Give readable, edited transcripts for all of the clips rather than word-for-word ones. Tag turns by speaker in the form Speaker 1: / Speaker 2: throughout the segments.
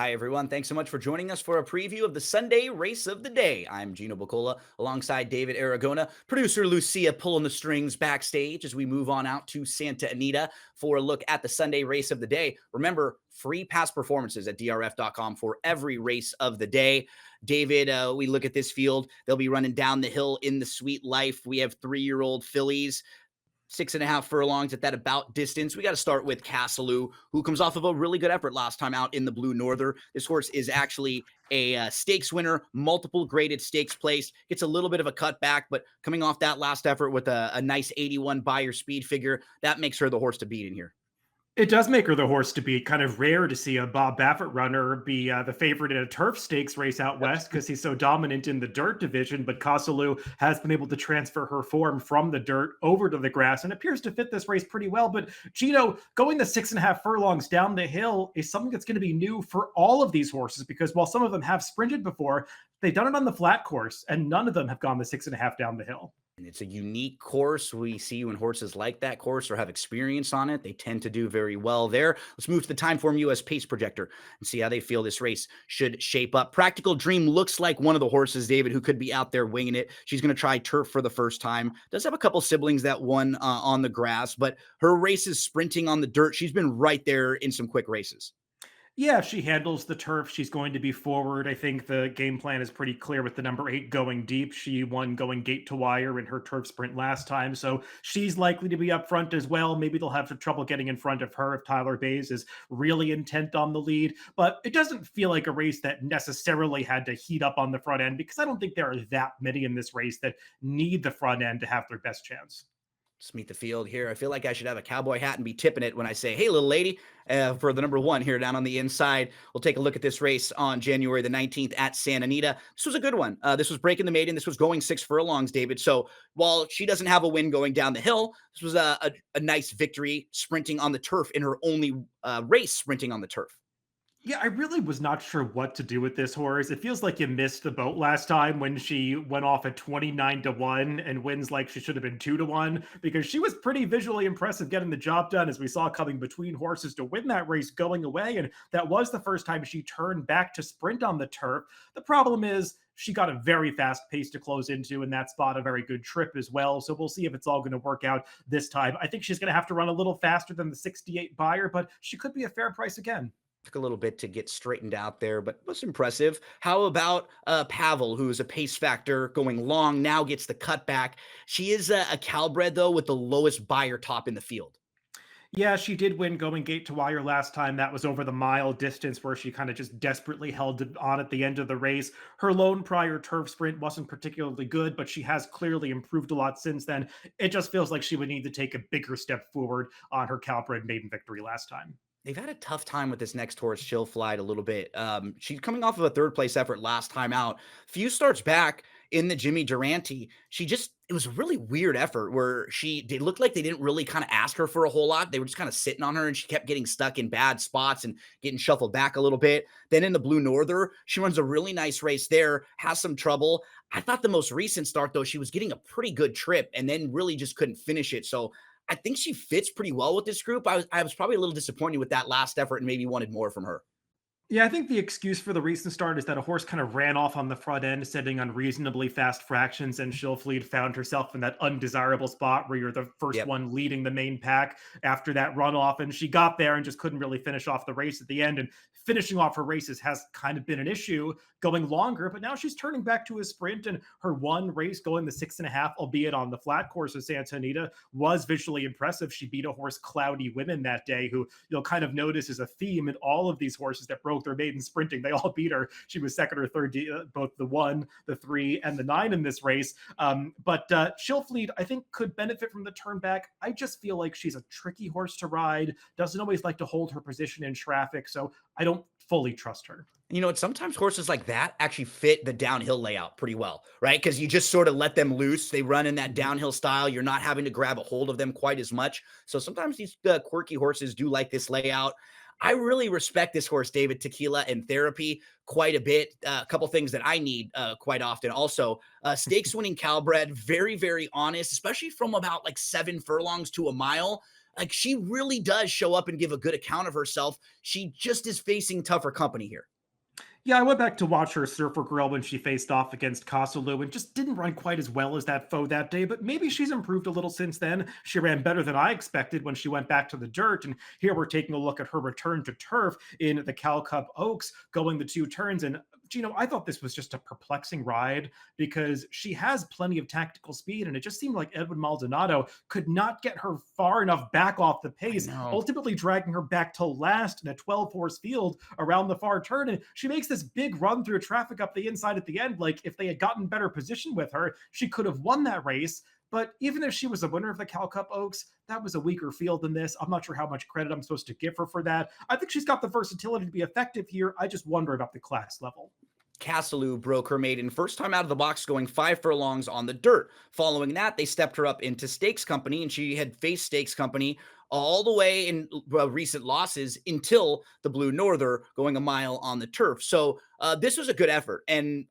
Speaker 1: Hi, everyone. Thanks so much for joining us for a preview of the Sunday race of the day. I'm Gino Buccola alongside David Aragona, producer Lucia pulling the strings backstage as we move on out to Santa Anita for a look at the Sunday race of the day. Remember, free past performances at DRF.com for every race of the day. David, we look at this field. They'll be running down the hill in the Sweet Life. We have 3-year-old fillies. 6.5 furlongs at that about distance. We got to start with Castleu, who comes off of a really good effort last time out in the Blue Norther. This horse is actually a stakes winner, multiple graded stakes placed, gets a little bit of a cutback, but coming off that last effort with a nice 81 Beyer speed figure, that makes her the horse to beat in here.
Speaker 2: It does make her the horse to beat. Kind of rare to see a Bob Baffert runner be the favorite in a turf stakes race out west because he's so dominant in the dirt division. But Kosselu has been able to transfer her form from the dirt over to the grass and appears to fit this race pretty well. But Gino, going the 6.5 furlongs down the hill is something that's going to be new for all of these horses because while some of them have sprinted before, they've done it on the flat course and none of them have gone the 6.5 down the hill.
Speaker 1: And it's a unique course. We see when horses like that course or have experience on it, they tend to do very well there. Let's move to the Timeform US Pace Projector and see how they feel this race should shape up. Practical Dream looks like one of the horses, David, who could be out there winging it. She's going to try turf for the first time. Does have a couple siblings that won on the grass, but her race is sprinting on the dirt. She's been right there in some quick races.
Speaker 2: Yeah, if she handles the turf, she's going to be forward. I think the game plan is pretty clear with the number 8 going deep. She won going gate to wire in her turf sprint last time, so she's likely to be up front as well. Maybe they'll have some trouble getting in front of her if Tyler Bays is really intent on the lead, but it doesn't feel like a race that necessarily had to heat up on the front end because I don't think there are that many in this race that need the front end to have their best chance.
Speaker 1: Let's meet the field here. I feel like I should have a cowboy hat and be tipping it when I say, hey, little lady, for the number one here down on the inside. We'll take a look at this race on January the 19th at Santa Anita. This was a good one. This was breaking the maiden. This was going 6 furlongs, David. So while she doesn't have a win going down the hill, this was a nice victory sprinting on the turf in her only race sprinting on the turf.
Speaker 2: Yeah, I really was not sure what to do with this horse. It feels like you missed the boat last time when she went off at 29-1 and wins like she should have been 2-1 because she was pretty visually impressive getting the job done as we saw coming between horses to win that race going away. And that was the first time she turned back to sprint on the turf. The problem is she got a very fast pace to close into in that spot, a very good trip as well. So we'll see if it's all going to work out this time. I think she's going to have to run a little faster than the 68 Beyer, but she could be a fair price again.
Speaker 1: Took a little bit to get straightened out there, but was impressive. How about Pavel, who is a pace factor going long, now gets the cutback. She is a Calbred, though, with the lowest Beyer top in the field.
Speaker 2: Yeah, she did win going gate to wire last time. That was over the mile distance where she kind of just desperately held it on at the end of the race. Her lone prior turf sprint wasn't particularly good, but she has clearly improved a lot since then. It just feels like she would need to take a bigger step forward on her Calbred maiden victory last time.
Speaker 1: They've had a tough time with this next horse, Chill Flight, a little bit. She's coming off of a third place effort last time out. Few starts back in the Jimmy Durante. It was a really weird effort where they looked like they didn't really kind of ask her for a whole lot. They were just kind of sitting on her and she kept getting stuck in bad spots and getting shuffled back a little bit. Then in the Blue Norther, she runs a really nice race there, has some trouble. I thought the most recent start, though, she was getting a pretty good trip and then really just couldn't finish it. So I think she fits pretty well with this group. I was probably a little disappointed with that last effort and maybe wanted more from her.
Speaker 2: Yeah, I think the excuse for the recent start is that a horse kind of ran off on the front end, setting unreasonably fast fractions, and Schilflied found herself in that undesirable spot where you're the first
Speaker 1: Yep.
Speaker 2: one leading the main pack after that runoff. And she got there and just couldn't really finish off the race at the end. And finishing off her races has kind of been an issue going longer, but now she's turning back to a sprint. And her one race going the 6.5, albeit on the flat course of Santa Anita, was visually impressive. She beat a horse, Cloudy Women, that day, who you'll kind of notice is a theme in all of these horses that broke their maiden sprinting. They all beat her. She was second or third, both the 1, the 3, and the 9 in this race. But Schilflied, I think, could benefit from the turn back. I just feel like she's a tricky horse to ride, doesn't always like to hold her position in traffic, so I don't fully trust her.
Speaker 1: You know, sometimes horses like that actually fit the downhill layout pretty well, right? Because you just sort of let them loose. They run in that downhill style. You're not having to grab a hold of them quite as much. So sometimes these quirky horses do like this layout. I really respect this horse, David Tequila, and Therapy quite a bit. A couple things that I need quite often. Also, stakes winning Calbred, very, very honest, especially from about like 7 furlongs to a mile. Like she really does show up and give a good account of herself. She just is facing tougher company here.
Speaker 2: Yeah, I went back to watch her Surfer Girl when she faced off against Kossolu and just didn't run quite as well as that foe that day, but maybe she's improved a little since then. She ran better than I expected when she went back to the dirt, and here we're taking a look at her return to turf in the Cal Cup Oaks, going the two turns. And Gino, I thought this was just a perplexing ride because she has plenty of tactical speed, and it just seemed like Edwin Maldonado could not get her far enough back off the
Speaker 1: I
Speaker 2: pace,
Speaker 1: know.
Speaker 2: ultimately dragging her back to last in a 12-horse field around the far turn. And she makes this big run through traffic up the inside at the end. Like, if they had gotten better position with her, she could have won that race. But even if she was a winner of the Cal Cup Oaks, that was a weaker field than this. I'm not sure how much credit I'm supposed to give her for that. I think she's got the versatility to be effective here. I just wonder about the class level.
Speaker 1: Castelou broke her maiden first time out of the box going 5 furlongs on the dirt. Following that, they stepped her up into Stakes Company, and she had faced Stakes Company all the way in recent losses until the Blue Norther going a mile on the turf. So this was a good effort, and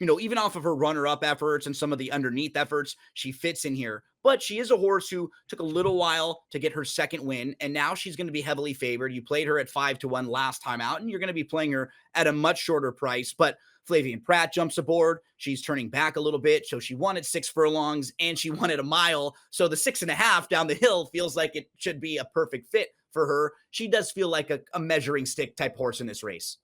Speaker 1: even off of her runner-up efforts and some of the underneath efforts, she fits in here. But she is a horse who took a little while to get her second win, and now she's going to be heavily favored. You played her at 5-1 last time out, and you're going to be playing her at a much shorter price. But Flavian Pratt jumps aboard. She's turning back a little bit. So she won at 6 furlongs and she won at a mile. So the 6.5 down the hill feels like it should be a perfect fit for her. She does feel like a measuring stick type horse in this race.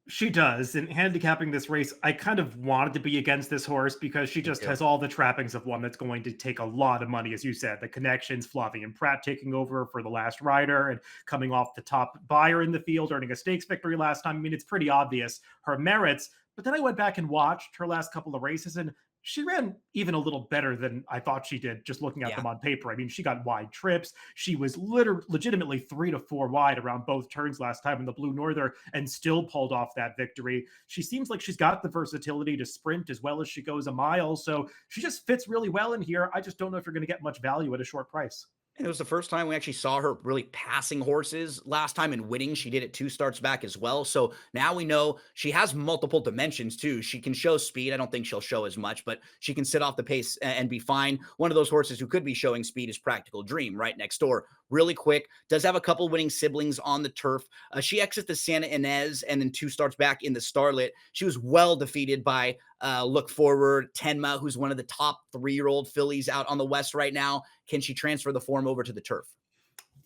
Speaker 2: She does. And handicapping this race, I kind of wanted to be against this horse because she
Speaker 1: Me
Speaker 2: just
Speaker 1: too.
Speaker 2: has all the trappings of one that's going to take a lot of money, as you said. The connections, Flavie and Pratt taking over for the last rider and coming off the top buyer in the field, earning a stakes victory last time. I mean, it's pretty obvious her merits. But then I went back and watched her last couple of races, and she ran even a little better than I thought she did just looking at
Speaker 1: Yeah.
Speaker 2: them on paper. I mean, she got wide trips. She was legitimately 3 to 4 wide around both turns last time in the Blue Norther and still pulled off that victory. She seems like she's got the versatility to sprint as well as she goes a mile. So she just fits really well in here. I just don't know if you're going to get much value at a short price.
Speaker 1: It was the first time we actually saw her really passing horses. Last time in winning, she did it 2 starts back as well. So now we know she has multiple dimensions too. She can show speed. I don't think she'll show as much, but she can sit off the pace and be fine. One of those horses who could be showing speed is Practical Dream right next door. Really quick, does have a couple winning siblings on the turf. She exits the Santa Ynez and then 2 starts back in the Starlet. She was well defeated by Look Forward, Tenma, who's one of the top 3-year-old fillies out on the West right now. Can she transfer the form over to the turf?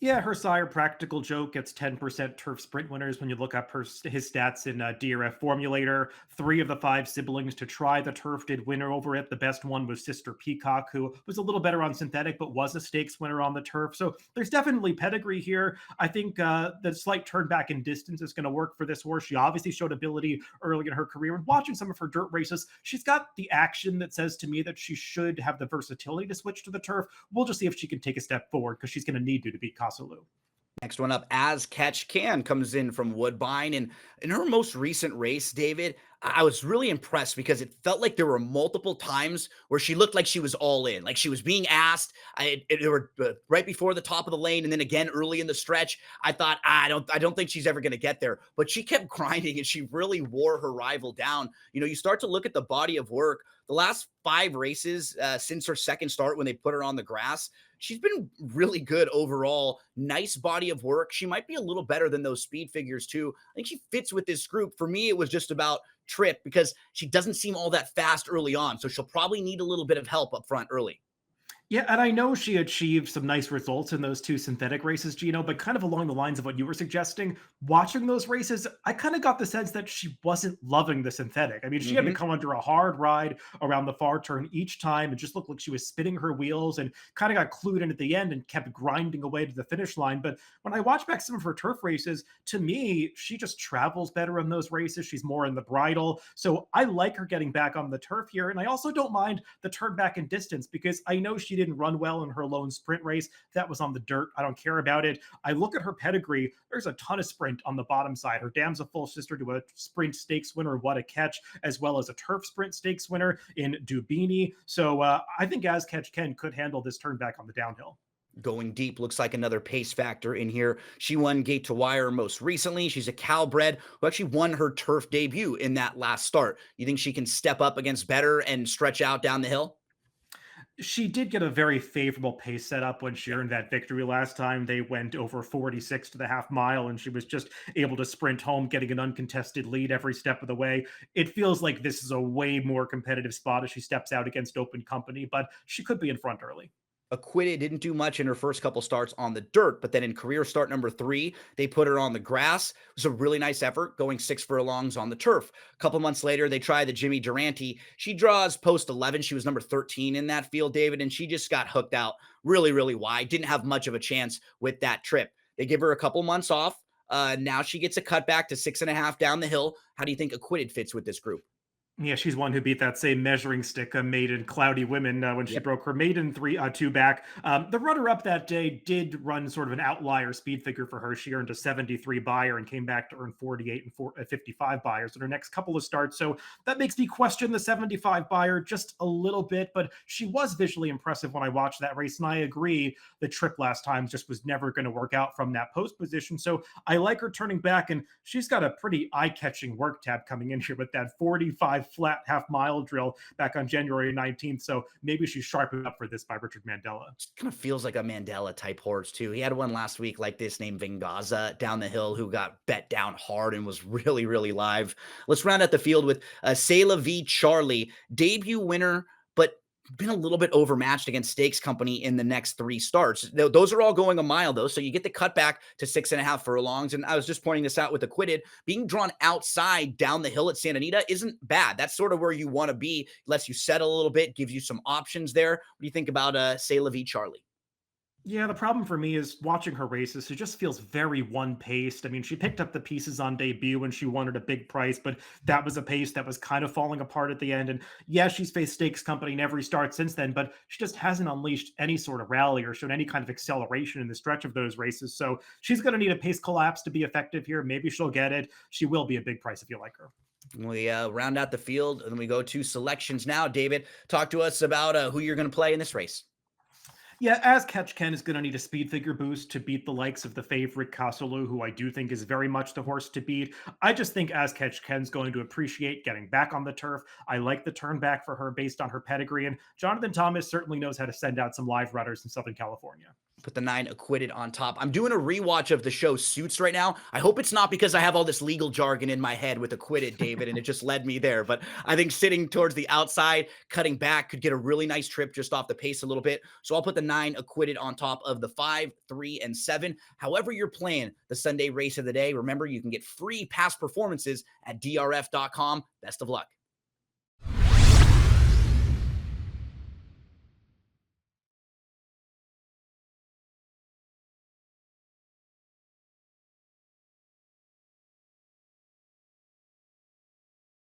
Speaker 2: Yeah, her sire Practical Joke gets 10% turf sprint winners when you look up his stats in DRF Formulator. 3 of the 5 siblings to try the turf did winner over it. The best one was Sister Peacock, who was a little better on synthetic, but was a stakes winner on the turf. So there's definitely pedigree here. I think the slight turn back in distance is going to work for this horse. She obviously showed ability early in her career. And watching some of her dirt races, she's got the action that says to me that she should have the versatility to switch to the turf. We'll just see if she can take a step forward because she's going to need to beat Kossolu.
Speaker 1: Next one up, As Catch Can comes in from Woodbine. And in her most recent race, David, I was really impressed because it felt like there were multiple times where she looked like she was all in, like she was being asked. They were right before the top of the lane, and then again early in the stretch. I thought, I don't think she's ever going to get there, but she kept grinding and she really wore her rival down. You start to look at the body of work. The last 5 races since her second start when they put her on the grass, she's been really good overall. Nice body of work. She might be a little better than those speed figures too. I think she fits with this group. For me, it was just about trip because she doesn't seem all that fast early on. So she'll probably need a little bit of help up front early.
Speaker 2: Yeah, and I know she achieved some nice results in those 2 synthetic races, Gino, but kind of along the lines of what you were suggesting, watching those races, I kind of got the sense that she wasn't loving the synthetic. I mean, she had to
Speaker 1: Mhm.
Speaker 2: come under a hard ride around the far turn each time and just looked like she was spinning her wheels and kind of got clued in at the end and kept grinding away to the finish line. But when I watch back some of her turf races, to me, she just travels better in those races. She's more in the bridle. So I like her getting back on the turf here. And I also don't mind the turn back in distance because I know she didn't run well in her lone sprint race. That was on the dirt. I don't care about it. I look at her pedigree. There's a ton of sprint on the bottom side. Her dam's a full sister to a sprint stakes winner, What a Catch, as well as a turf sprint stakes winner in Dubini. So I think As Catch Ken could handle this turn back on the downhill.
Speaker 1: Going deep looks like another pace factor in here. She won Gate to Wire most recently. She's a Calbred who actually won her turf debut in that last start. You think she can step up against better and stretch out down the hill?
Speaker 2: She did get a very favorable pace setup when she earned that victory last time. They went over 46 to the half mile, and she was just able to sprint home, getting an uncontested lead every step of the way. It feels like this is a way more competitive spot as she steps out against open company, but she could be in front early.
Speaker 1: Acquitted didn't do much in her first couple starts on the dirt, but then in career start number 3, they put her on the grass. It was a really nice effort, going 6 furlongs on the turf. A couple months later, they tried the Jimmy Durante. She draws post 11. She was number 13 in that field, David, and she just got hooked out really, really wide. Didn't have much of a chance with that trip. They give her a couple months off. Now she gets a cutback to 6.5 down the hill. How do you think Acquitted fits with this group?
Speaker 2: Yeah, she's one who beat that same measuring stick maiden Cloudy Women when she
Speaker 1: Yep.
Speaker 2: broke her maiden two back. The runner-up that day did run sort of an outlier speed figure for her. She earned a 73 buyer and came back to earn 48 and 55 buyers in her next couple of starts. So that makes me question the 75 buyer just a little bit, but she was visually impressive when I watched that race. And I agree the trip last time just was never going to work out from that post position. So I like her turning back, and she's got a pretty eye-catching work tab coming in here with that 45 flat half mile drill back on January 19th. So maybe she's sharpened up for this by Richard Mandela.
Speaker 1: Kind of feels like a Mandela type horse too. He had one last week like this named Vengaza down the hill who got bet down hard and was really, really live. Let's round out the field with Sayla v. Charlie, debut winner, but been a little bit overmatched against Stakes Company in the next 3 starts. Those are all going a mile though, so you get the cutback to 6.5 furlongs. And I was just pointing this out with Acquitted. Being drawn outside down the hill at Santa Anita isn't bad. That's sort of where you want to be. Lets you settle a little bit, gives you some options there. What do you think about Sayla v. Charlie?
Speaker 2: Yeah, the problem for me is watching her races. She just feels very one paced. I mean, she picked up the pieces on debut when she won at a big price, but that was a pace that was kind of falling apart at the end. And yeah, she's faced Stakes Company in every start since then, but she just hasn't unleashed any sort of rally or shown any kind of acceleration in the stretch of those races. So she's going to need a pace collapse to be effective here. Maybe she'll get it. She will be a big price if you like her.
Speaker 1: We round out the field and then we go to selections now. David, talk to us about who you're going to play in this race.
Speaker 2: Yeah, as Catch Ken is going to need a speed figure boost to beat the likes of the favorite Casolu, who I do think is very much the horse to beat. I just think as Catch Ken's going to appreciate getting back on the turf. I like the turn back for her based on her pedigree, and Jonathan Thomas certainly knows how to send out some live runners in Southern California.
Speaker 1: Put the 9 Acquitted on top. I'm doing a rewatch of the show Suits right now. I hope it's not because I have all this legal jargon in my head with Acquitted, David, and it just led me there. But I think sitting towards the outside, cutting back, could get a really nice trip just off the pace a little bit. So I'll put the 9 Acquitted on top of the 5, 3, and 7. However you're playing the Sunday race of the day, remember you can get free past performances at DRF.com. Best of luck.